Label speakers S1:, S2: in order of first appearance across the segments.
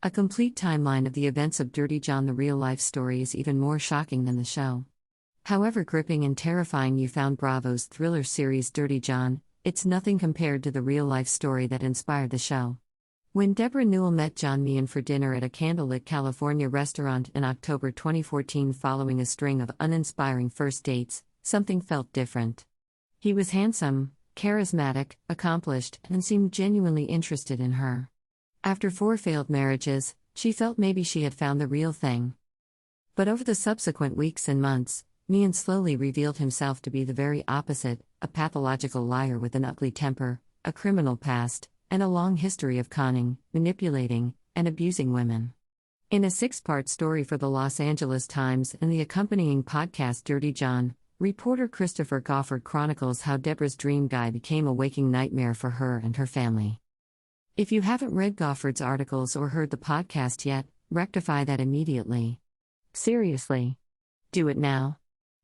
S1: A complete timeline of the events of Dirty John. The real-life story is even more shocking than the show. However gripping and terrifying you found Bravo's thriller series Dirty John, it's nothing compared to the real-life story that inspired the show. When Debra Newell met John Meehan for dinner at a candlelit California restaurant in October 2014 following a string of uninspiring first dates, something felt different. He was handsome, charismatic, accomplished, and seemed genuinely interested in her. After 4 failed marriages, she felt maybe she had found the real thing. But over the subsequent weeks and months, Meehan slowly revealed himself to be the very opposite, a pathological liar with an ugly temper, a criminal past, and a long history of conning, manipulating, and abusing women. In a 6-part story for the Los Angeles Times and the accompanying podcast Dirty John, reporter Christopher Goffard chronicles how Debra's dream guy became a waking nightmare for her and her family. If you haven't read Goffard's articles or heard the podcast yet, rectify that immediately. Seriously. Do it now.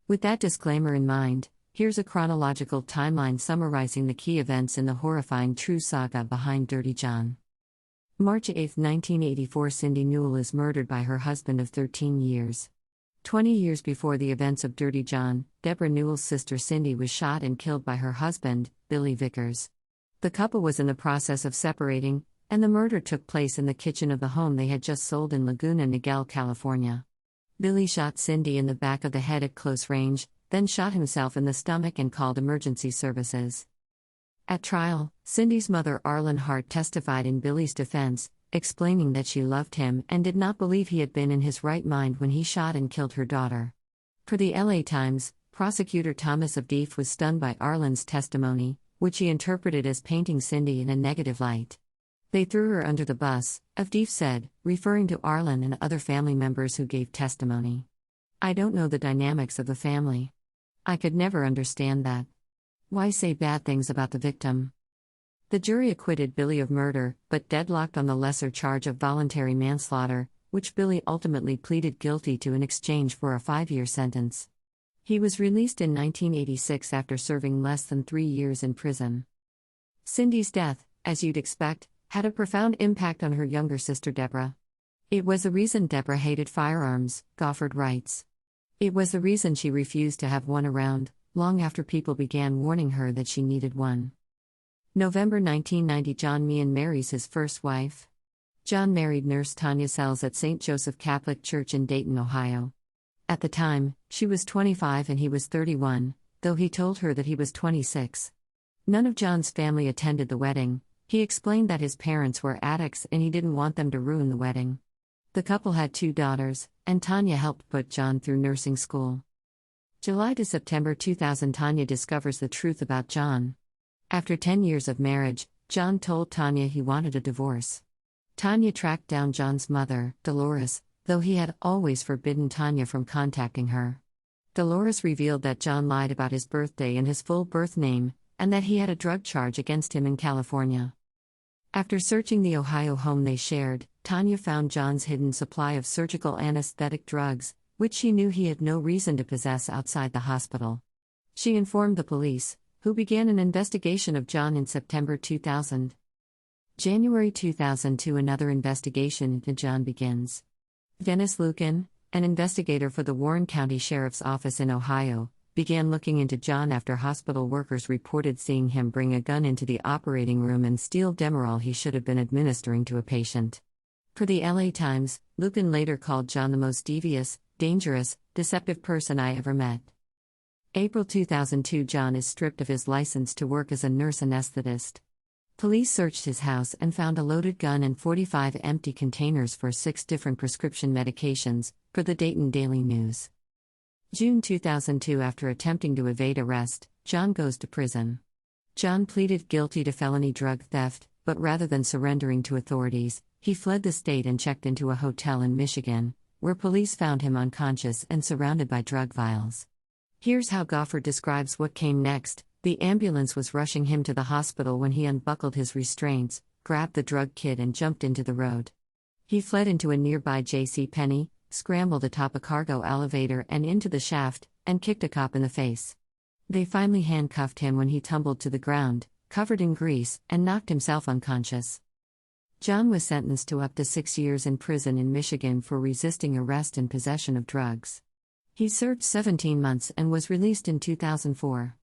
S1: With that disclaimer in mind, here's a chronological timeline summarizing the key events in the horrifying true saga behind Dirty John. March 8, 1984. Cindy Newell is murdered by her husband of 13 years. 20 years before the events of Dirty John, Debra Newell's sister Cindy was shot and killed by her husband, Billy Vickers. The couple was in the process of separating, and the murder took place in the kitchen of the home they had just sold in Laguna Niguel, California. Billy shot Cindy in the back of the head at close range, then shot himself in the stomach and called emergency services. At trial, Cindy's mother Arlen Hart testified in Billy's defense, explaining that she loved him and did not believe he had been in his right mind when he shot and killed her daughter. Per the LA Times, prosecutor Thomas Avdiff was stunned by Arlen's testimony, which he interpreted as painting Cindy in a negative light. They threw her under the bus, Avdiff said, referring to Arlen and other family members who gave testimony. I don't know the dynamics of the family. I could never understand that. Why say bad things about the victim? The jury acquitted Billy of murder, but deadlocked on the lesser charge of voluntary manslaughter, which Billy ultimately pleaded guilty to in exchange for a 5-year sentence. He was released in 1986 after serving less than 3 years in prison. Cindy's death, as you'd expect, had a profound impact on her younger sister Debra. It was the reason Debra hated firearms, Goffard writes. It was the reason she refused to have one around, long after people began warning her that she needed one. November 1990. John Meehan marries his first wife. John married nurse Tanya Sells at St. Joseph Catholic Church in Dayton, Ohio. At the time, she was 25 and he was 31, though he told her that he was 26. None of John's family attended the wedding. He explained that his parents were addicts and he didn't want them to ruin the wedding. The couple had 2 daughters, and Tanya helped put John through nursing school. July to September 2000. Tanya discovers the truth about John. After 10 years of marriage, John told Tanya he wanted a divorce. Tanya tracked down John's mother, Dolores, though he had always forbidden Tanya from contacting her. Dolores revealed that John lied about his birthday and his full birth name, and that he had a drug charge against him in California. After searching the Ohio home they shared, Tanya found John's hidden supply of surgical anesthetic drugs, which she knew he had no reason to possess outside the hospital. She informed the police, who began an investigation of John in September 2000. January 2002. Another investigation into John begins. Dennis Lucan, an investigator for the Warren County Sheriff's Office in Ohio, began looking into John after hospital workers reported seeing him bring a gun into the operating room and steal Demerol he should have been administering to a patient. Per the LA Times, Lucan later called John the most devious, dangerous, deceptive person I ever met. April 2002. John is stripped of his license to work as a nurse anesthetist. Police searched his house and found a loaded gun and 45 empty containers for 6 different prescription medications, per the Dayton Daily News. June 2002. After attempting to evade arrest, John goes to prison. John pleaded guilty to felony drug theft, but rather than surrendering to authorities, he fled the state and checked into a hotel in Michigan, where police found him unconscious and surrounded by drug vials. Here's how Goffard describes what came next. The ambulance was rushing him to the hospital when he unbuckled his restraints, grabbed the drug kit and jumped into the road. He fled into a nearby J.C. Penney, scrambled atop a cargo elevator and into the shaft, and kicked a cop in the face. They finally handcuffed him when he tumbled to the ground, covered in grease, and knocked himself unconscious. John was sentenced to up to 6 years in prison in Michigan for resisting arrest and possession of drugs. He served 17 months and was released in 2004.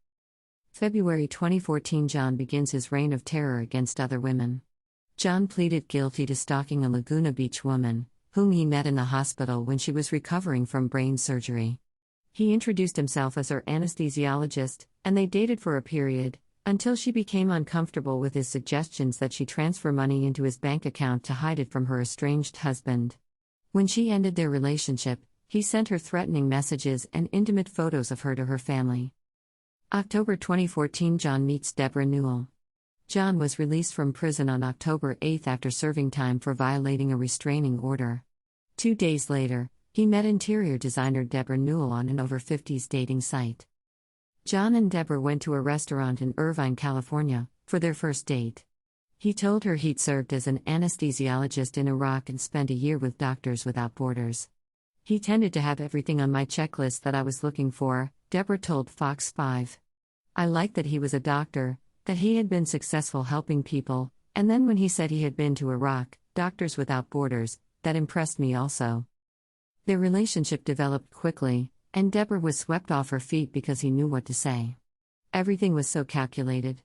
S1: February 2014, John begins his reign of terror against other women. John pleaded guilty to stalking a Laguna Beach woman, whom he met in the hospital when she was recovering from brain surgery. He introduced himself as her anesthesiologist, and they dated for a period, until she became uncomfortable with his suggestions that she transfer money into his bank account to hide it from her estranged husband. When she ended their relationship, he sent her threatening messages and intimate photos of her to her family. October 2014, John meets Debra Newell. John was released from prison on October 8 after serving time for violating a restraining order. 2 days later, he met interior designer Debra Newell on an over-50s dating site. John and Debra went to a restaurant in Irvine, California, for their first date. He told her he'd served as an anesthesiologist in Iraq and spent a year with Doctors Without Borders. He tended to have everything on my checklist that I was looking for, Debra told Fox 5. I liked that he was a doctor, that he had been successful helping people, and then when he said he had been to Iraq, Doctors Without Borders, that impressed me also. Their relationship developed quickly, and Debra was swept off her feet because he knew what to say. Everything was so calculated.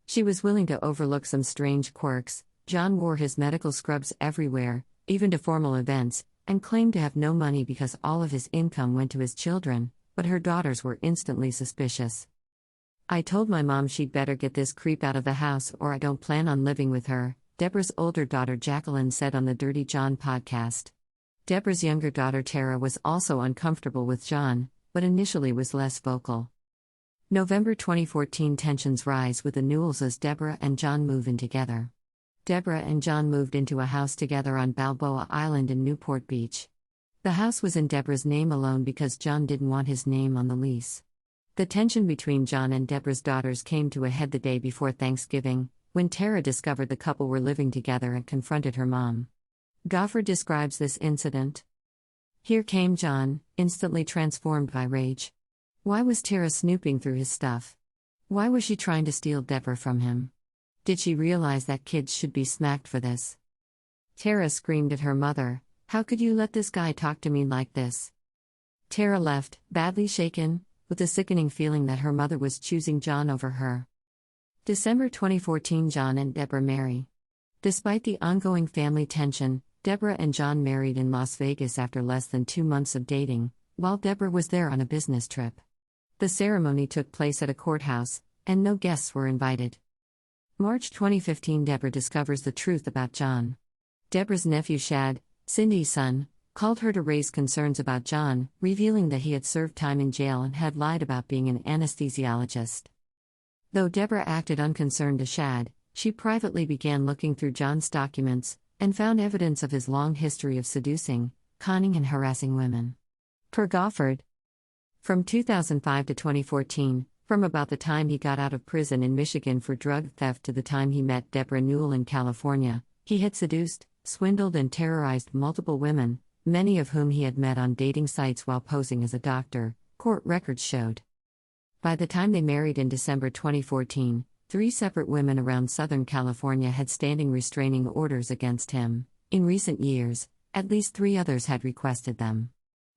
S1: She was willing to overlook some strange quirks. John wore his medical scrubs everywhere, even to formal events, and claimed to have no money because all of his income went to his children, but her daughters were instantly suspicious. I told my mom she'd better get this creep out of the house or I don't plan on living with her, Debra's older daughter Jacqueline said on the Dirty John podcast. Debra's younger daughter Tara was also uncomfortable with John, but initially was less vocal. November 2014, tensions rise with the Newells as Debra and John move in together. Debra and John moved into a house together on Balboa Island in Newport Beach. The house was in Debra's name alone because John didn't want his name on the lease. The tension between John and Debra's daughters came to a head the day before Thanksgiving, when Tara discovered the couple were living together and confronted her mom. Goffard describes this incident. Here came John, instantly transformed by rage. Why was Tara snooping through his stuff? Why was she trying to steal Debra from him? Did she realize that kids should be smacked for this? Tara screamed at her mother, "How could you let this guy talk to me like this?" Tara left, badly shaken, with a sickening feeling that her mother was choosing John over her. December 2014, John and Debra marry. Despite the ongoing family tension, Debra and John married in Las Vegas after less than 2 months of dating, while Debra was there on a business trip. The ceremony took place at a courthouse, and no guests were invited. March 2015, Debra discovers the truth about John. Debra's nephew Shad, Cindy's son, called her to raise concerns about John, revealing that he had served time in jail and had lied about being an anesthesiologist. Though Debra acted unconcerned to Shad, she privately began looking through John's documents, and found evidence of his long history of seducing, conning and harassing women. Per Goffard. From 2005 to 2014, from about the time he got out of prison in Michigan for drug theft to the time he met Debra Newell in California, he had seduced, swindled and terrorized multiple women, many of whom he had met on dating sites while posing as a doctor, court records showed. By the time they married in December 2014, 3 separate women around Southern California had standing restraining orders against him. In recent years, at least 3 others had requested them.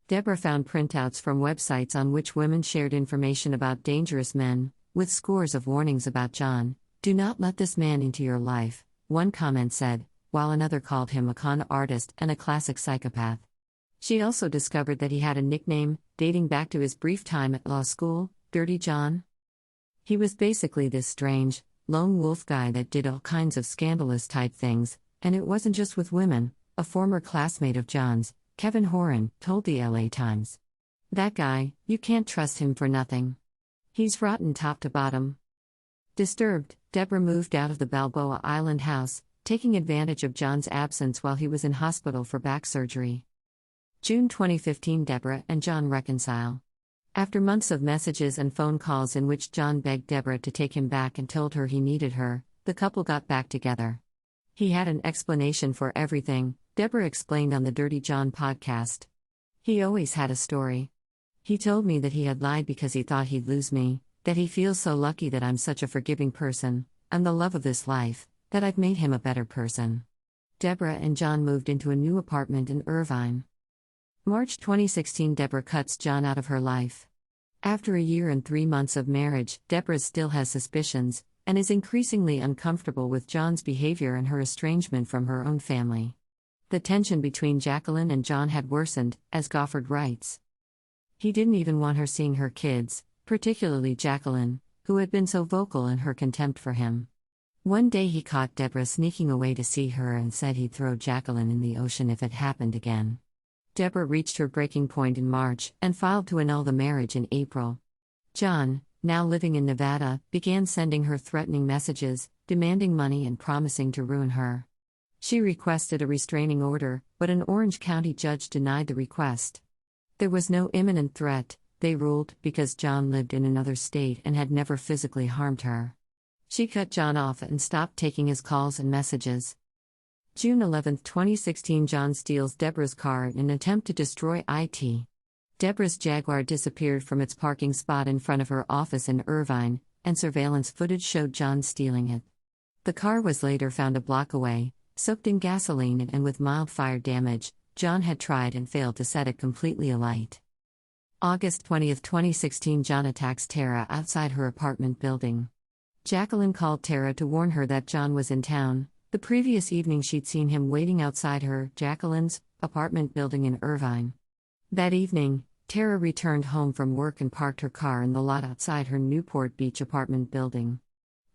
S1: Debra found printouts from websites on which women shared information about dangerous men, with scores of warnings about John. "Do not let this man into your life," one comment said, while another called him a con artist and a classic psychopath. She also discovered that he had a nickname, dating back to his brief time at law school, Dirty John. He was basically this strange, lone wolf guy that did all kinds of scandalous type things, and it wasn't just with women, a former classmate of John's, Kevin Horan, told the LA Times. "That guy, you can't trust him for nothing. He's rotten top to bottom." Disturbed, Debra moved out of the Balboa Island house, taking advantage of John's absence while he was in hospital for back surgery. June 2015, Debra and John reconcile. After months of messages and phone calls in which John begged Debra to take him back and told her he needed her, the couple got back together. "He had an explanation for everything," Debra explained on the Dirty John podcast. "He always had a story. He told me that he had lied because he thought he'd lose me, that he feels so lucky that I'm such a forgiving person, I'm the love of this life, that I've made him a better person. Debra and John moved into a new apartment in Irvine. March 2016. Debra cuts John out of her life. After a year and 3 months of marriage, Debra still has suspicions, and is increasingly uncomfortable with John's behavior and her estrangement from her own family. The tension between Jacqueline and John had worsened, as Goffard writes. He didn't even want her seeing her kids, particularly Jacqueline, who had been so vocal in her contempt for him. One day he caught Debra sneaking away to see her and said he'd throw Jacqueline in the ocean if it happened again. Debra reached her breaking point in March and filed to annul the marriage in April. John, now living in Nevada, began sending her threatening messages, demanding money and promising to ruin her. She requested a restraining order, but an Orange County judge denied the request. There was no imminent threat, they ruled, because John lived in another state and had never physically harmed her. She cut John off and stopped taking his calls and messages. June 11, 2016. John steals Debra's car in an attempt to destroy it. Debra's Jaguar disappeared from its parking spot in front of her office in Irvine, and surveillance footage showed John stealing it. The car was later found a block away, soaked in gasoline and with mild fire damage. John had tried and failed to set it completely alight. August 20, 2016. John attacks Tara outside her apartment building. Jacqueline called Tara to warn her that John was in town. The previous evening she'd seen him waiting outside her, Jacqueline's, apartment building in Irvine. That evening, Tara returned home from work and parked her car in the lot outside her Newport Beach apartment building.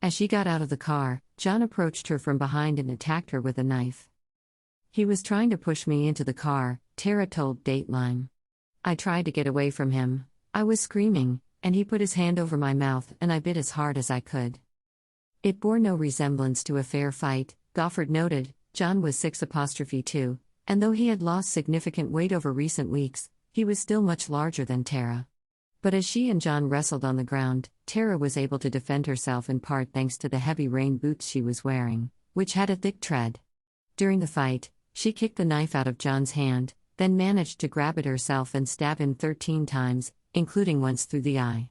S1: As she got out of the car, John approached her from behind and attacked her with a knife. "He was trying to push me into the car," Tara told Dateline. "I tried to get away from him. I was screaming, and he put his hand over my mouth and I bit as hard as I could." It bore no resemblance to a fair fight, Goffard noted. John was 6'2", and though he had lost significant weight over recent weeks, he was still much larger than Tara. But as she and John wrestled on the ground, Tara was able to defend herself in part thanks to the heavy rain boots she was wearing, which had a thick tread. During the fight, she kicked the knife out of John's hand, then managed to grab it herself and stab him 13 times, including once through the eye.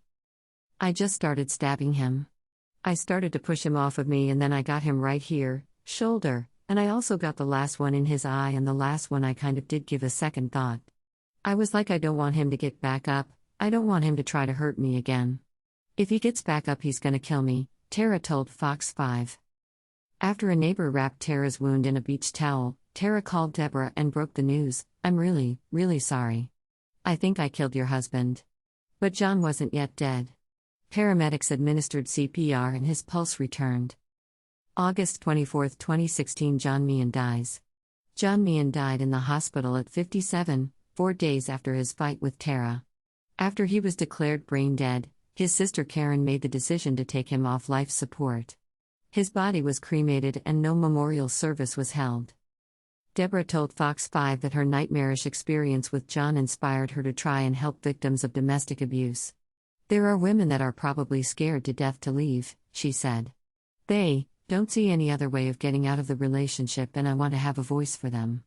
S1: "I just started stabbing him. I started to push him off of me and then I got him right here, shoulder, and I also got the last one in his eye, and the last one I kind of did give a second thought. I was like, I don't want him to get back up, I don't want him to try to hurt me again. If he gets back up he's gonna kill me," Tara told Fox 5. After a neighbor wrapped Tara's wound in a beach towel, Tara called Debra and broke the news. "I'm really, really sorry. I think I killed your husband." But John wasn't yet dead. Paramedics administered CPR and his pulse returned. August 24, 2016. John Meehan dies. John Meehan died in the hospital at 57, 4 days after his fight with Tara. After he was declared brain dead, his sister Karen made the decision to take him off life support. His body was cremated and no memorial service was held. Debra told Fox 5 that her nightmarish experience with John inspired her to try and help victims of domestic abuse. "There are women that are probably scared to death to leave," she said. "They don't see any other way of getting out of the relationship, and I want to have a voice for them."